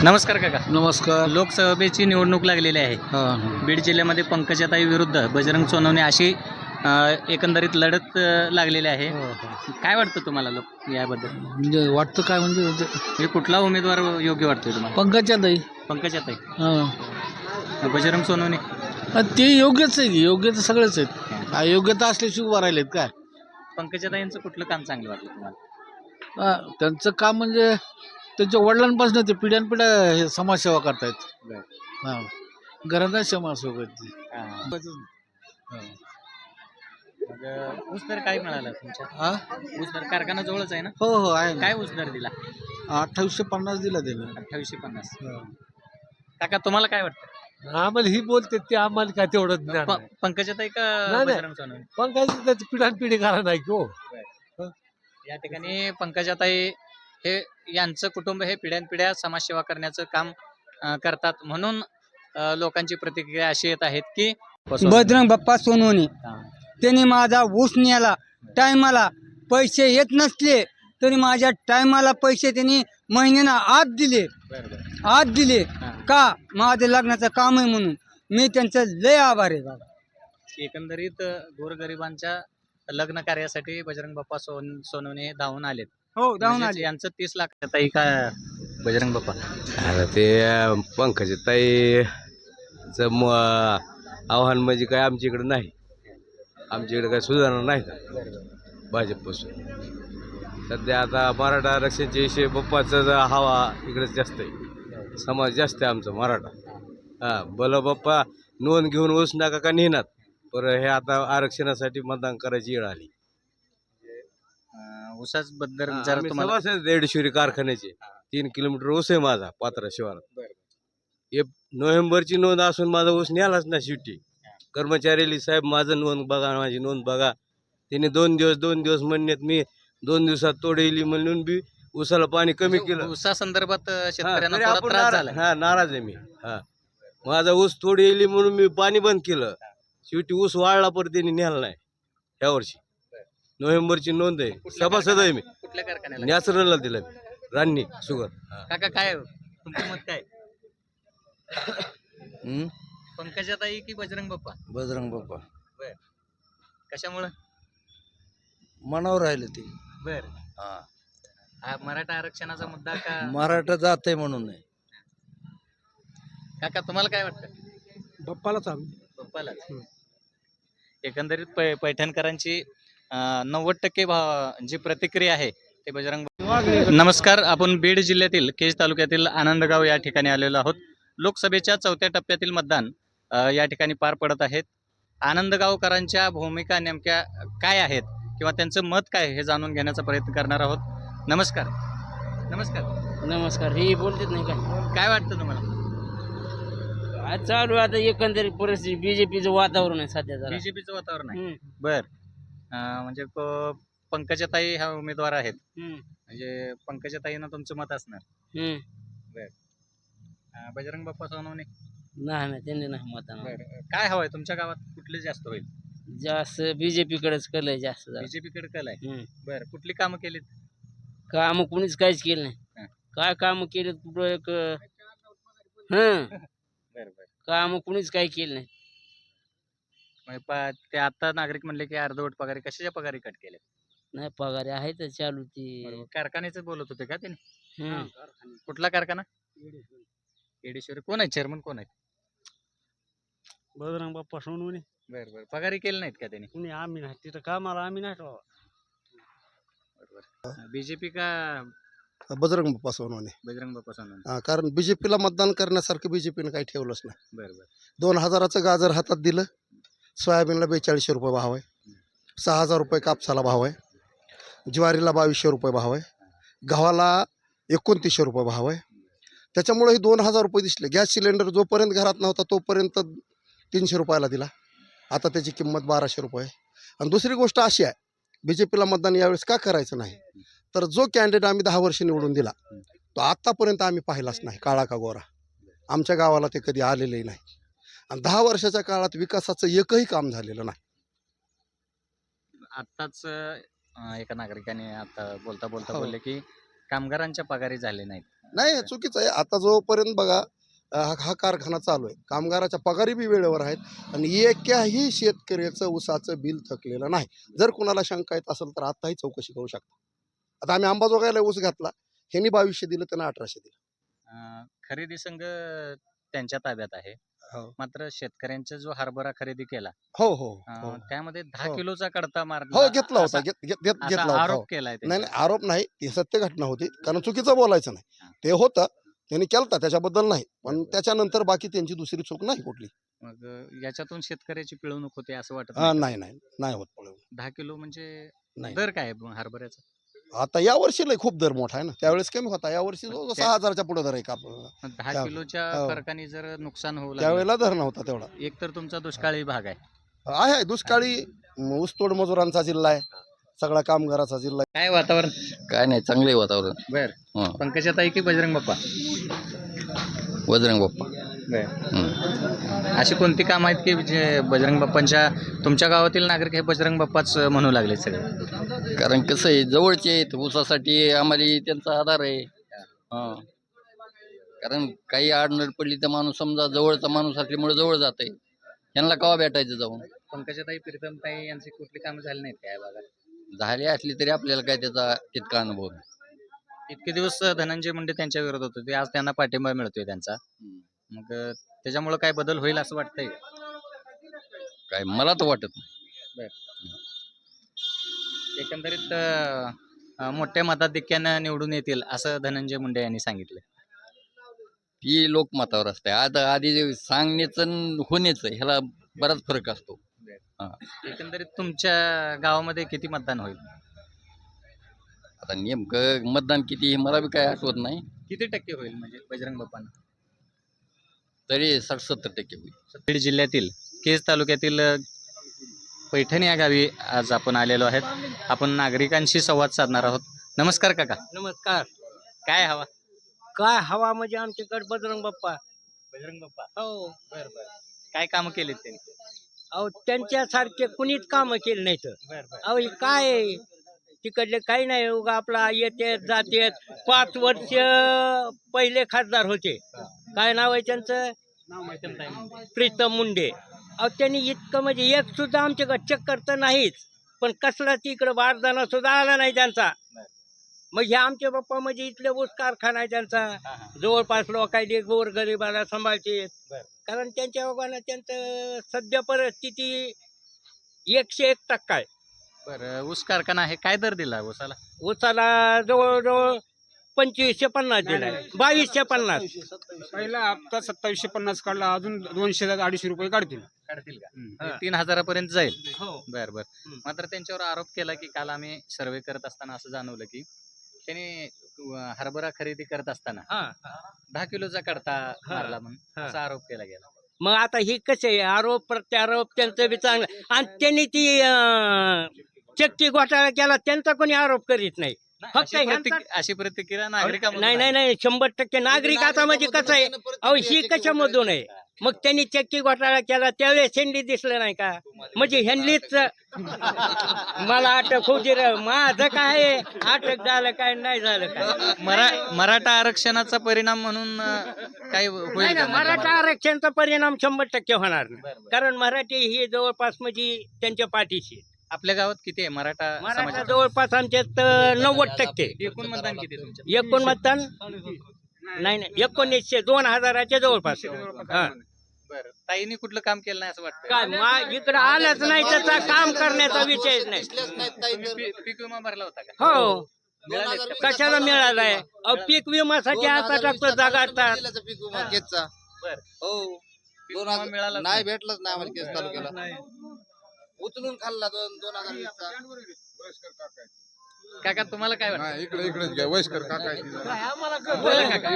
नमस्कार काका. नमस्कार. लोकसभेची निवडणूक लागलेली आहे. बीड जिल्ह्यामध्ये पंकजाताई विरुद्ध बजरंग सोनवणे अशी एकंदरीत लढत लागलेली आहे. काय वाटतं तुम्हाला लोक याबद्दल? म्हणजे वाटतं काय म्हणजे कुठला उमेदवार योग्य वाटतोय तुम्हाला? पंकजाताई. पंकजाताई, बजरंग सोनवणे ते योग्यच आहे की, योग्य तर सगळेच आहेत. अयोग्यता असल्याशिवाय उभा राहिलेत काय. पंकजाताईंचं कुठलं काम चांगलं वाटलं तुम्हाला? त्यांचं काम म्हणजे त्यांच्या वडिलांपासून ते पिढ्यानपिढ्या हे समाजसेवा करतायत. हां, घरात समाजसेवा करते. मग ऊस दर काय मिळाला तुमच्या? ऊस दर कारखाना जवळच आहे ना? हो हो आहे ना. काय ऊस दर दिला? 2850 दिला त्याने. 2850. काका तुम्हाला काय वाटतं? आम्हाला ही बोलते ते आम्हाला काय तेवढं ज्ञान नाही. पंकजाताई का नाही. बजरंग सोनवणे? पण काय त्याची पिढ्यानपिढी करा नाही की हो. या ठिकाणी पंकजाताई हे यांचं कुटुंब हे पिढ्यानपिढ्या समाजसेवा करण्याचं काम करतात, म्हणून लोकांची प्रतिक्रिया अशी येत आहेत की बजरंग बाप्पा सोनवणे त्यांनी माझा ऊस न्याला टायमाला पैसे येत नसले तरी माझ्या टायमाला पैसे त्यांनी महिन्यानं आत दिले का माझं लग्नाचं काम आहे म्हणून मी त्यांचं लय आभार आहे बाबा. एकंदरीत गोरगरिबांच्या लग्न कार्यासाठी बजरंग बाप्पा सोनवणे हे धावून आलेत. हो धावून म्हणजेच आले. यांचं 30 लाख ताई का बजरंग बाप्पा? आता ते पंकजाताईचं आव्हान म्हणजे काय आमच्या इकडे नाही. आमच्या इकडे काय सुधारणा नाही भाजपपासून. सध्या आता मराठा आरक्षणच्या विषयी बाप्पाचा हवा इकडेच जास्त आहे. समाज जास्त आहे आमचा मराठा. भलं बाप्पा नोंद घेऊन ऊस नका का नेणार, पण हे आता आरक्षणासाठी मतदान करायची वेळ आली. ऊसाच बद्दल जरा तुम्हाला देडशिवरी कारखान्याचे 3 किलोमीटर ऊस आहे माझा पात्रा शिवारात. 1 नोव्हेंबरची नोंद असून माझा ऊस न्यालाच ना शेवटी. कर्मचारी साहेब माझं नोंद बघा, माझी नोंद बघा. त्याने 2 दिवस म्हणण्यात मी 2 दिवसात तोडेली म्हणून बी ऊसाला पाणी कमी केलं. ऊसा संदर्भात शेतकऱ्यांना तरी थोडा आपण त्रास झाला. नाराज आहे मी. माझा ऊस तोडी येईल म्हणून मी पाणी बंद केलं. शेवटी ऊस वाळला परत त्यांनी न्यायला नाही. ह्या वर्षी नोव्हेंबरची नोंद आहे. सभासद आहे मी. कुठल्या कारखान्याला? नॅचरलला दिलं मी, रान्नी शुगर. काका काय तुमचं मत काय? पंकजाताई की बजरंग बाप्पा? बजरंग बाप्पा बर, कशामुळं? मनावर राहिले ते. बर, मराठा आरक्षणाचा मुद्दा का? मराठा जात आहे म्हणून नाही. काका तुम्हाला काय वाटतं? बाप्पाला सांग. बाप्पाला. एकंदरीत पैठणकरांची 90% जी प्रतिक्रिया आहे ते बजरंग. नमस्कार, आपण बीड जिल्ह्यातील केज तालुक्यातील आनंदगाव या ठिकाणी आलेलो आहोत. लोकसभेच्या 4थ्या टप्प्यातील मतदान या ठिकाणी पार पडत आहेत. आनंदगावकरांच्या भूमिका नेमक्या काय आहेत किंवा त्यांचं मत काय हे जाणून घेण्याचा प्रयत्न करणार आहोत. नमस्कार. नमस्कार. हे बोलतेच नाही काय वाटतं तुम्हाला? आज चालू आता एकंदरीत परिस्थिती बीजेपीचं वातावरण आहे सध्या जरा. बीजेपीचं वातावरण आहे. बर, म्हणजे पंकजाताई ह्या उमेदवार आहेत, म्हणजे पंकजाताईंना तुमचं मत असणार. बजरंग बाप्पा सोनवणे नाही त्यांनी नाही मताना. काय हवंय तुमच्या गावात? कुठले जास्त होईल? जास्त बीजेपी कडेच कल आहे जास्त. बीजेपी कडे कल आहे. बर, कुठली कामं केलीत? काम कुणीच काहीच केलं नाही. काय काम केले कुठं एक काम कुणीच काही केलं नाही. ते आता नागरिक म्हणले की अर्धवट पगारी, कशाच्या पगारी कट केले? नाही पगार आहे तर चालू ती. कारखान्याचं बोलत होते का त्यांनी? कुठला कारखाना? येडेश्वरी. कोण आहे चेअरमन? कोण आहे? बजरंग बाप्पा सोनवणे. बर, पगारी केले नाहीत का त्यांनी? कुणी आम्ही नाही तिथं कामाला आम्ही नाही ठेवा. बीजेपी का बजरंग बाप्पा सोनवणे. बजरंग बाप्पा सोनवणे? कारण बीजेपीला मतदान करण्यासारखं बीजेपीने काही ठेवलंच नाही. बर, 2000चं गाजर हातात दिलं. सोयाबीनला 4200 रुपये भाव आहे. 6000 रुपये कापसाला भाव आहे. ज्वारीला 2200 रुपये भाव आहे. गव्हाला 2900 रुपये भाव आहे. त्याच्यामुळे हे 2000 रुपये दिसले. गॅस सिलेंडर जोपर्यंत घरात नव्हता तोपर्यंत 300 रुपयाला दिला. आता त्याची किंमत 1200 रुपये. आणि दुसरी गोष्ट अशी आहे, बीजेपीला मतदान यावेळेस का करायचं नाही, तर जो कॅन्डिडेट आम्ही 10 वर्ष निवडून दिला तो आत्तापर्यंत आम्ही पाहिलाच नाही, काळा का गोरा. आमच्या गावाला ते कधी आलेले नाही. आणि 10 वर्षाच्या काळात विकासाचं एकही काम झालेलं नाही. आत्ताच एका नागरिकाने आता बोलता बोलले की कामगारांच्या पगारी झाले नाहीत. नाही चुकीचं आहे. आता जोपर्यंत बघा हा कारखाना चालू आहे, कामगाराच्या पगारी बी वेळेवर आहेत आणि एकाही शेतकऱ्याचं ऊसाचं बिल थकलेलं नाही. जर कुणाला शंका येत असेल तर आताही चौकशी करू शकता. आता आम्ही अंबाजोगाईला ऊस घातला, ह्यांनी 2200 दिलं, त्यांना 1800 दिलं. खरेदी संघ त्यांच्या ताब्यात आहे. हो. मात्र शेतकऱ्यांचा जो हरभरा खरेदी केला हो हो हो त्यामध्ये 10 हो. किलोचा कडता मारला हो घेतला होता असा- घेतला असा होता आरोप हो. केलाय नाही नाही त्यांच्यावर. आरोप नाही, ती सत्य घटना होती. कारण चुकीचं बोलायचं नाही, ते होतं, त्यांनी केलता, त्याच्याबद्दल नाही. पण त्याच्यानंतर बाकी त्यांची दुसरी चूक नाही कुठली. मग याच्यातून शेतकऱ्याची पिळवणूक होते असं वाटत हा, नाही का? नाही नाही नाही होत पळवून. 10 किलो म्हणजे नाही दर काय आहे मग हरभऱ्याचा? आता या वर्षी लय खूप दर मोठा आहे ना, त्यावेळेस कमी होता, या वर्षी त्या- 6,000च्या पुढे दर आहे का मग 10 त्या- किलोच्या हो. फरकाने जर नुकसान होऊ लागलं त्यावेळेला दर नव्हता तेवढा. एक तर तुमचा दुष्काळी भाग आहे. आहे दुष्काळी, ऊसतोड मजुरांचा जिल्हा आहे, सगळा कामगाराचा जिल्हा आहे. काय वातावरण? काय नाही चांगले वातावरण. बर हं. पंकजाताई की बजरंग बाप्पा? बजरंग बाप्पा. अशी कोणती काम आहेत की जे बजरंग बाप्पांच्या तुमच्या गावातील नागरिक हे बजरंग बाप्पाच म्हणू लागले सगळे? कारण कसं आहे जवळचे आहेत ऊसासाठी आम्हाला त्यांचा आधार आहे. हां कारण काही अडचण पडली तर माणूस समजा जवळचा माणूस असल्यामुळे जवळ जात आहे. यांना कवा भेटायचं जाऊन. पंकजाताई प्रीतमताई यांची कुठली कामं झाली नाहीत काय भागात? झाले असली तरी आपल्याला काय त्याचा तितका अनुभव नाही. इतके दिवस धनंजय मुंडे त्यांच्या विरोधात होते, आज त्यांना पाठिंबा मिळतोय त्यांचा. मग त्याच्यामुळे काय बदल होईल असं वाटतंय? काय मला तर वाटत नाही. एकंदरीत मोठ्या मताधिक्यानं निवडून येतील असं धनंजय मुंडे यांनी सांगितलं. ही लोकमतावर असते. आता आधी जे सांगण्याचं आणि होण्याचं ह्याला बराच फरक असतो. एकंदरीत तुमच्या गावामध्ये किती मतदान होईल? आता नेमकं मतदान किती हे मला बी काय आठवत नाही. किती टक्के होईल म्हणजे बजरंग बाप्पांना? तरी 60-70% होईल. बीड जिल्ह्यातील केज तालुक्यातील पैठण या गावी आज आपण आलेलो आहेत. आपण नागरिकांशी संवाद साधणार आहोत. नमस्कार काका. नमस्कार. काय हवा? काय हवा म्हणजे आमच्याकडे बजरंग बाप्पा. बजरंग बाप्पा. हो. बर बर. काय कामं केलीत त्यांनी? अहो त्यांच्यासारखे कुणीच कामं केली नाहीत. बर बर. अहो हे काय आहे? तिकडले काही नाही, उगा आपला येते जाते. 5 वर्ष पहिले खासदार होते. काय नाव आहे त्यांचं? प्रीतम मुंडे. अहो त्यांनी इतकं म्हणजे एक सुद्धा आमच्याकडे चक्कर तर नाहीच, पण कसला तिकडं बारदाना सुद्धा आला नाही त्यांचा. मग हे आमचे बाप्पा म्हणजे इथले ऊस कारखाना आहे त्यांचा. जवळपास लोकांनी गोर गरिबाला सांभाळते. कारण त्यांच्या बाबांना त्यांचं सध्या परिस्थिती 101% आहे. बर ऊस कारखाना आहे, काय दर दिला ऊसाला? ऊसाला जवळजवळ 2550 दिलाय. 2250. पहिला हप्ता 2750 काढला, अजून 200-250 रुपये काढतील. काढतील का? 3000 जाईल. हो. बर बर. मात्र त्यांच्यावर आरोप केला की काल आम्ही सर्वे करत असताना असं जाणवलं की त्यांनी हरभरा खरेदी करत असताना हा. 10 किलोचा कडता मारला म्हणून हा. असा आरोप केला गेला. मग आता ही कसे आहे, आरोप प्रत्यारोप त्यांचं बी चांगलं. आणि त्यांनी ती चक्की घोटाळा केला त्यांचा कोणी आरोप करीत नाही. फक्त अशी प्रतिक्रिया नागरिकांमधून नाही नाही आहे. नाही 100% नागरिक आता म्हणजे कसं आहे, अहो ही कशामधून आहे. मग त्यांनी चक्की घोटाळा केला त्यावेळेस ह्यांनी दिसलं नाही का? म्हणजे ह्यांनीच मला अटक होती रे. माझं काय आहे, अटक झालं काय नाही झालं काय. मराठा आरक्षणाचा परिणाम म्हणून काय होईल नाही का? ना, मराठा आरक्षणाचा परिणाम 100% होणार नाही. कारण मराठी ही जवळपास म्हणजे त्यांच्या पाठीशी. आपल्या गावात किती आहे मराठा मराठा समाजाचा? जवळपास आमच्यात 90%. एकूण मतदान किती आहे तुमच्या? एकूण मतदान नाही नाही 1900 2000च्या जवळपास. हा. बरं, ताईने कुठलं काम केलं नाही असं वाटतं? काय इकडं आलंच नाही त्याचा काम करण्याचा विषयच नाही. पीक विमा भरला होता का? हो. मिळालेत का? कशाला मिळालाय? अहो पीक विम्यासाठी आता टाकतो जागाडतात. बरं. हो. पीक विमा मिळाला नाही भेटलंच नाही आम्हाला केस तालुक्याला. उचलून खाल्ला 2020चा. काका तुम्हाला काय वाटतं? इकडे वयस्कर काका बोला काका.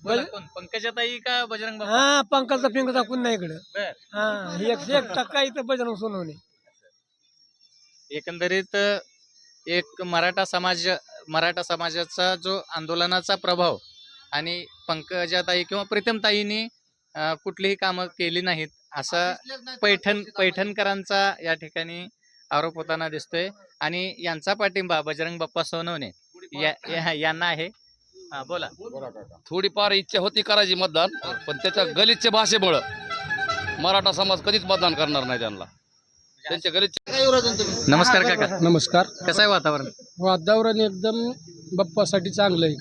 बोला, कोण? पंकजाताई का बजरंग बाप्पा? हा पंकजचा पिंक दाखवून नाही इकडे. बरं. हा 101% इथं बजरंग सोनवणे. एकंदरीत एक मराठा समाजाचा जो आंदोलनाचा प्रभाव आणि पंकजाताई किंवा प्रीतमताईंनी कुठलीही कामं केली नाहीत असा पैठणकरांचा या ठिकाणी आरोप होताना दिसतोय. आणि यांचा पाठिंबा बजरंग बाप्पा सोनवणे यांना आहे. हा, बोला. थोडीफार इच्छा होती करायची मतदान, पण त्याच्या गलिच्छ भाषेमुळं मराठा समाज कधीच मतदान करणार नाही त्यांना. त्यांच्या गलिच्छ. नमस्कार काका. नमस्कार. कसं आहे वातावरण? वातावरण एकदम बाप्पासाठी चांगलं आहे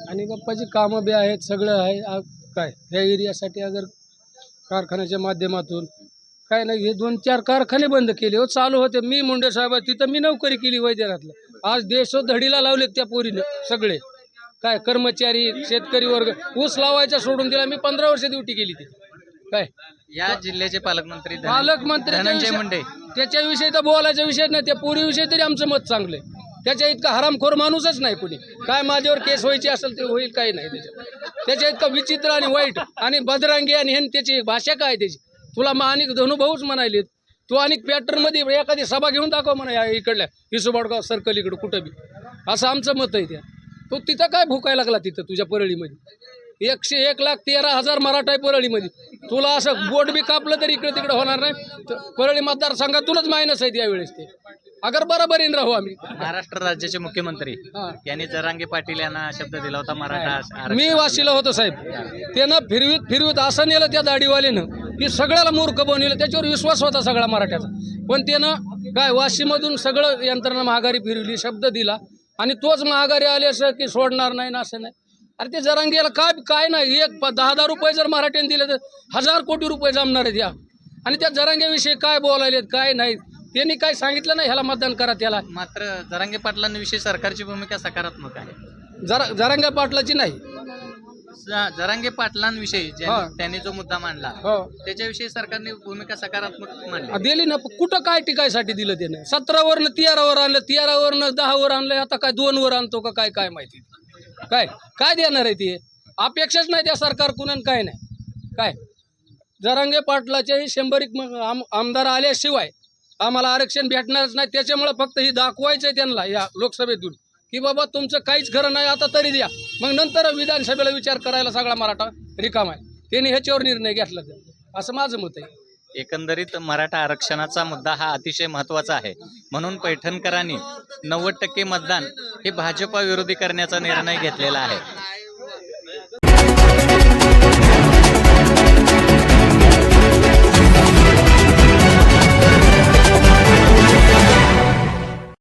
आणि बाप्पाची कामं बी आहेत, सगळं आहे. काय या एरियासाठी अगर कारखान्याच्या माध्यमातून काय नाही, हे 2-4 कारखाने बंद केले हो, चालू होते. मी मुंडे साहेब तिथं मी नोकरी केली वैद्यनाथला. आज देशोधडीला लावलेत त्या पोरीनं सगळे. काय कर्मचारी, शेतकरी वर्ग ऊस लावायचा सोडून दिला. मी 15 वर्ष ड्युटी केली ती. काय या जिल्ह्याचे पालकमंत्री पालकमंत्री धनंजय मुंडे. त्याच्याविषयी तर बोलायचा विषय नाही. त्या पोरीविषयी तरी आमचं मत चांगलं आहे. त्याच्या इतका हरामखोर माणूसच नाही कुणी. काय माझ्यावर केस व्हायची असेल तरी होईल, काही नाही त्याच्या इतका विचित्र आणि वाईट आणि बदरांगी आणि हे त्याची भाषा काय त्याची. तुला अनेक धनुभाऊच म्हणाले. तू अनेक पॅटर्नमध्ये एखादी सभा घेऊन दाखव म्हणा इकडल्या हिसोबाडगाव सर्कल इकडं कुठं बी. असं आमचं मत आहे. त्या तो तिथं काय भुकायला लागला तिथं तुझ्या परळीमध्ये. 1,13,000 मराठा आहे परळीमध्ये. तुला असं बोट बी कापलं तरी इकडे तिकडे होणार नाही. परळी मतदारसंघातूनच मायनस आहेत यावेळेस ते. अगर बरोबरीन राहू आम्ही. महाराष्ट्र राज्याचे मुख्यमंत्री यांनी जरांगे पाटील यांना शब्द दिला होता मराठा आरक्षण. मी वाशीला होतो साहेब. त्यानं फिरवीत असं नेलं त्या दाढीवाल्यानं की सगळ्याला मूर्ख बनवलं. त्याच्यावर विश्वास होता सगळा मराठ्याचा. पण त्यानं काय वाशीमधून सगळं यंत्रणा महागारी फिरवली, शब्द दिला आणि तोच महागारी आले असं की सोडणार नाही ना असं नाही. अरे ते जरांगेला काय नाही. 10,000 रुपये जर मराठ्याने दिले तर 1,000 कोटी रुपये जमणार आहेत या. आणि त्या जरांगेविषयी काय बोलायलेत काय नाही. त्यांनी काय सांगितलं नाही ह्याला मतदान करा त्याला. मात्र जरांगे पाटलांविषयी सरकारची भूमिका सकारात्मक आहे. जरांगे पाटलाची नाही. जरांगे पाटलांविषयी त्यांनी जो मुद्दा मांडला त्याच्याविषयी सरकारने भूमिका सकारात्मक मांडली. दिली ना. कुठं काय टिकायसाठी दिलं त्याने. 17वरनं 13वर आणलं, 13वरनं 10वर आणलं. आता काय 2वर आणतो का काय काय माहिती. काय देणार आहे ते. अपेक्षाच नाही त्या सरकार कुणान काय नाही. काय जरांगे पाटलाच्याही 100 आमदार आल्याशिवाय आम्हाला आरक्षण भेटणारच नाही. त्याच्यामुळे फक्त ही दाखवायचं आहे त्यांना या लोकसभेतून की बाबा तुमचं काहीच खरं नाही, आता तरी द्या. मग नंतर विधानसभेला विचार करायला सगळा मराठा रिकाम आहे. त्यांनी ह्याच्यावर निर्णय घेतला तर असं माझं मत आहे. एकंदरीत मराठा आरक्षणाचा मुद्दा हा अतिशय महत्त्वाचा आहे. म्हणून पैठणकरांनी 90% मतदान हे भाजपा विरोधी करण्याचा निर्णय घेतलेला आहे.